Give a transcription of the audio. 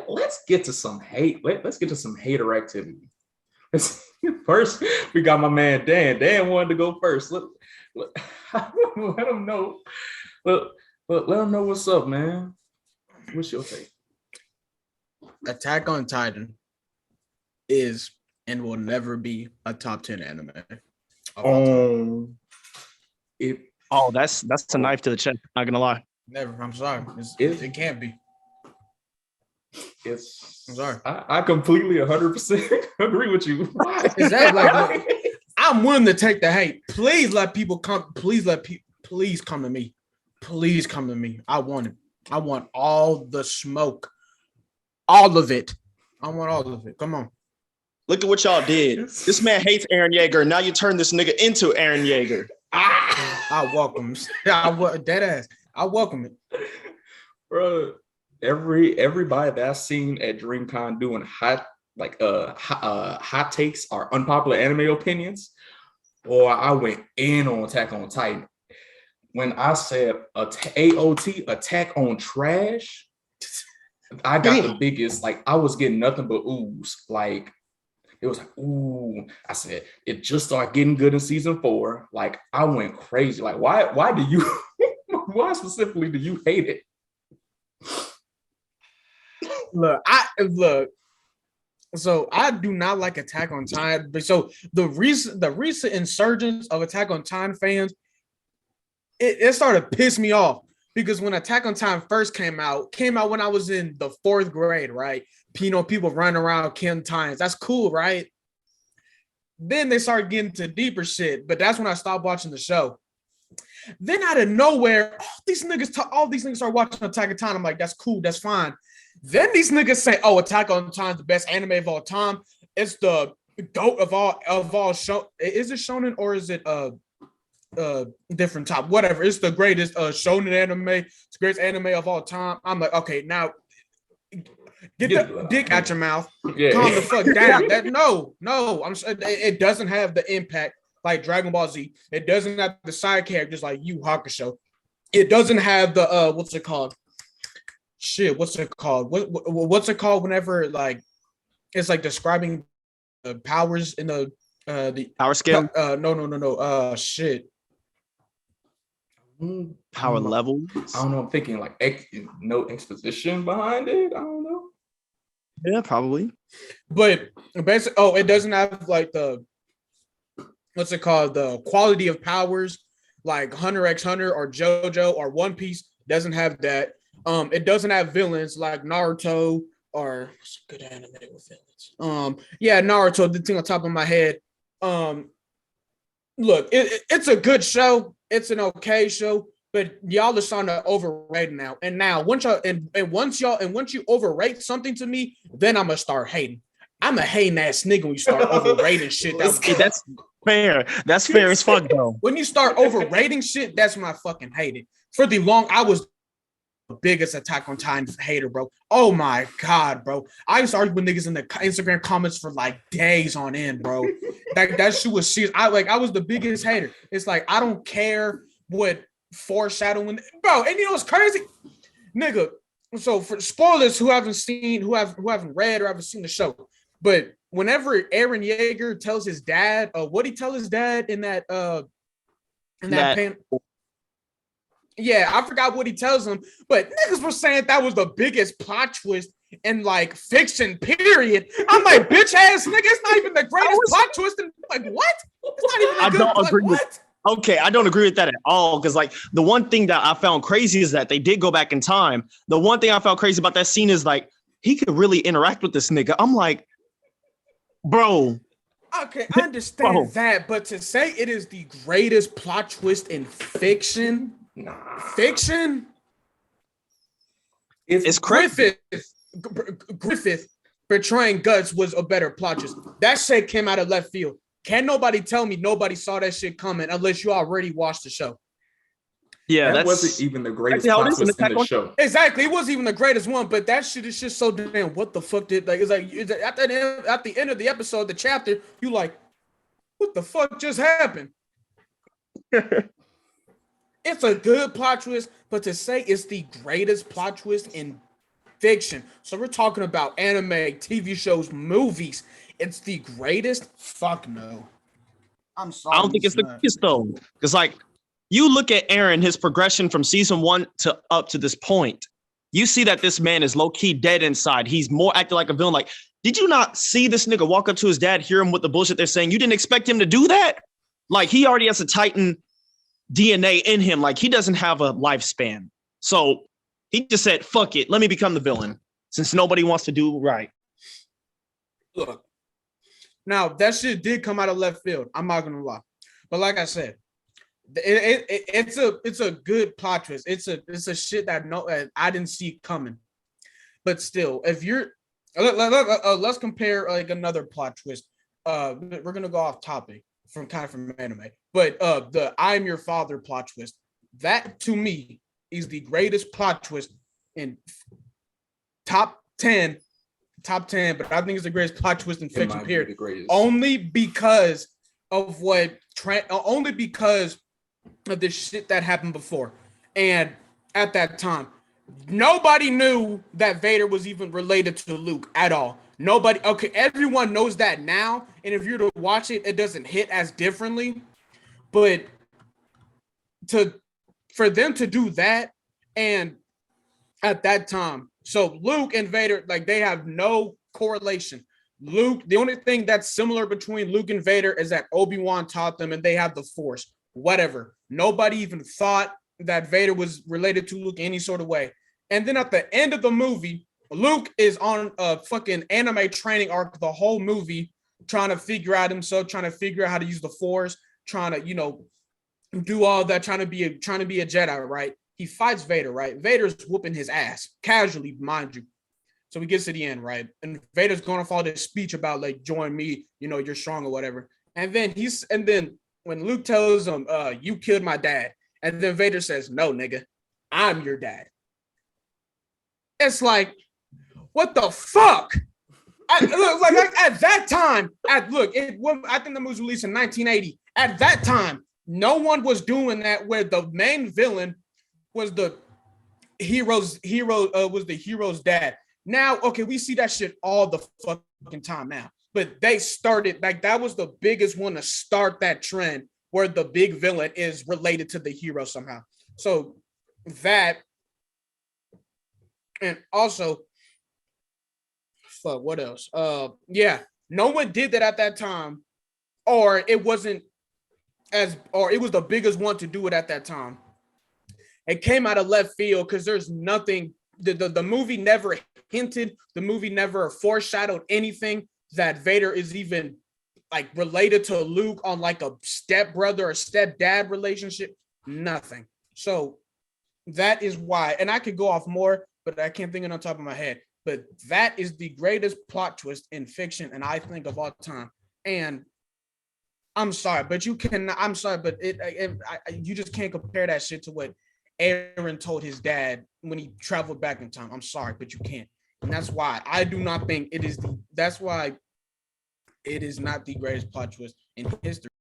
Let's get to some hate. Let's get to some hater activity. First, we got my man Dan. Dan wanted to go first. Let, let him know. Let, let him know what's up, man. What's your take? Attack on Titan is and will never be a top 10 anime. That's a knife to the chest. Not gonna lie. Never. I'm sorry. It can't be. I'm sorry. I completely 100% agree with you. Why? Exactly. I'm willing to take the hate. Please let people come. Please come to me. Please come to me. I want it. I want all the smoke. All of it. I want all of it. Come on. Look at what y'all did. This man hates Eren Yeager. Now you turn this nigga into Eren Yeager. I welcome it. Dead ass. I welcome it. Bro, everybody that I've seen at DreamCon doing hot takes or unpopular anime opinions, boy, I went in on Attack on Titan. When I said AOT, Attack on Trash, I got the biggest, I was getting nothing but oohs. It was ooh. I said, it just started getting good in season 4. I went crazy. Why do you, why specifically do you hate it? Look. So I do not like Attack on Titan. But so the recent insurgence of Attack on Titan fans, it started to piss me off because when Attack on Titan first came out when I was in the 4th grade, right? People running around killing Titans. That's cool, right? Then they started getting to deeper shit, but that's when I stopped watching the show. Then out of nowhere, all these niggas start watching Attack on Titan. I'm like, that's cool, that's fine. Then these niggas say, "Oh, Attack on Titan is the best anime of all time. It's the GOAT of all show. Is it shonen or is it different top? Whatever. It's the greatest shonen anime. It's the greatest anime of all time." I'm like, okay, now get the dick out your mouth. Yeah. Calm the fuck down. No. I'm it doesn't have the impact like Dragon Ball Z. It doesn't have the side characters like Yu Hakusho. It doesn't have the what's it called? Shit, what's it called? What's it called whenever it's describing the powers in the power scale? No. Shit. Power level? I don't know. I'm thinking no exposition behind it. I don't know. Yeah, probably. But basically, it doesn't have the what's it called? The quality of powers like Hunter x Hunter or JoJo or One Piece doesn't have that. It doesn't have villains like Naruto or what's a good anime with villains? Naruto, the thing on top of my head. Look, it's a good show. It's an okay show, but y'all are starting to overrate now. And now once you overrate something to me, then I'm gonna start hating. I'm a hating ass nigga when you start overrating shit. That's fair. That's fair as fuck though. When you start overrating shit, that's when I fucking hate it. I was the biggest Attack on Titan hater, bro. Oh my god, bro. I used to argue with niggas in the Instagram comments for days on end, bro. that shit was serious. I was the biggest hater. It's I don't care what foreshadowing, bro. And you know what's crazy, nigga? So for spoilers who haven't read or haven't seen the show, but whenever Eren Yeager tells his dad, what he tell his dad in that panel. Yeah, I forgot what he tells him, but niggas were saying that was the biggest plot twist in fiction, period. I'm like, bitch ass nigga, it's not even the greatest plot twist. And what? It's not even. I don't agree with. Okay, I don't agree with that at all. Because the one thing that I found crazy is that they did go back in time. The one thing I found crazy about that scene is he could really interact with this nigga. I'm like, bro. Okay, I understand that, but to say it is the greatest plot twist in fiction. Fiction? It's crazy. Griffith betraying Guts was a better plot twist. That shit came out of left field. Can nobody tell me nobody saw that shit coming unless you already watched the show? Yeah, that wasn't even the greatest plot twist in the show. Exactly, it wasn't even the greatest one, but that shit is just so damn. What the fuck did at the end of the episode, the chapter, you what the fuck just happened? It's a good plot twist, but to say it's the greatest plot twist in fiction. So we're talking about anime, TV shows, movies. It's the greatest? Fuck no. I'm sorry. I don't think it's the greatest though. Because like you look at Aaron, his progression from season 1 to up to this point, you see that this man is low-key dead inside. He's more acting like a villain. Like, did you not see this nigga walk up to his dad, hear him with the bullshit they're saying? You didn't expect him to do that? Like, he already has a Titan DNA in him. Like, he doesn't have a lifespan. So he just said, fuck it, let me become the villain since nobody wants to do right. Look, now that shit did come out of left field. I'm not gonna lie, but like I said, it's a good plot twist. It's a shit that I didn't see coming. But still, if you're let's compare like another plot twist. We're gonna go off topic from anime, but the I'm Your Father plot twist. That to me is the greatest plot twist in top 10, but I think it's the greatest plot twist in fiction, period. Only because of the shit that happened before. And at that time, nobody knew that Vader was even related to Luke at all. Nobody, okay, everyone knows that now. And if you're to watch it, it doesn't hit as differently. But for them to do that, and at that time, so Luke and Vader, like, they have no correlation. Luke, the only thing that's similar between Luke and Vader is that Obi-Wan taught them and they have the Force. Whatever. Nobody even thought that Vader was related to Luke any sort of way. And then at the end of the movie, Luke is on a fucking anime training arc the whole movie, trying to figure out himself, trying to figure out how to use the Force, trying to, do all that, trying to be a Jedi, right? He fights Vader, right? Vader's whooping his ass, casually, mind you. So he gets to the end, right? And Vader's going off all this speech about, like, join me, you're strong or whatever. And then when Luke tells him, you killed my dad, and then Vader says, no, nigga, I'm your dad. It's like, what the fuck? At that time, I think the movie was released in 1980. At that time, no one was doing that where the main villain was the hero's dad. Now, okay, we see that shit all the fucking time now. But they started, like, that was the biggest one to start that trend where the big villain is related to the hero somehow. So that, and also, fuck, what else? No one did that at that time, or it was the biggest one to do it at that time. It came out of left field because there's nothing, the movie never hinted, the movie never foreshadowed anything that Vader is even, like, related to Luke on, like, a stepbrother or stepdad relationship. Nothing. So that is why, and I could go off more, but I can't think of it on top of my head. But that is the greatest plot twist in fiction, and I think of all time. And I'm sorry, but you just can't compare that shit to what Aaron told his dad when he traveled back in time. I'm sorry, but you can't. And that's why I do not think that's why it is not the greatest plot twist in history.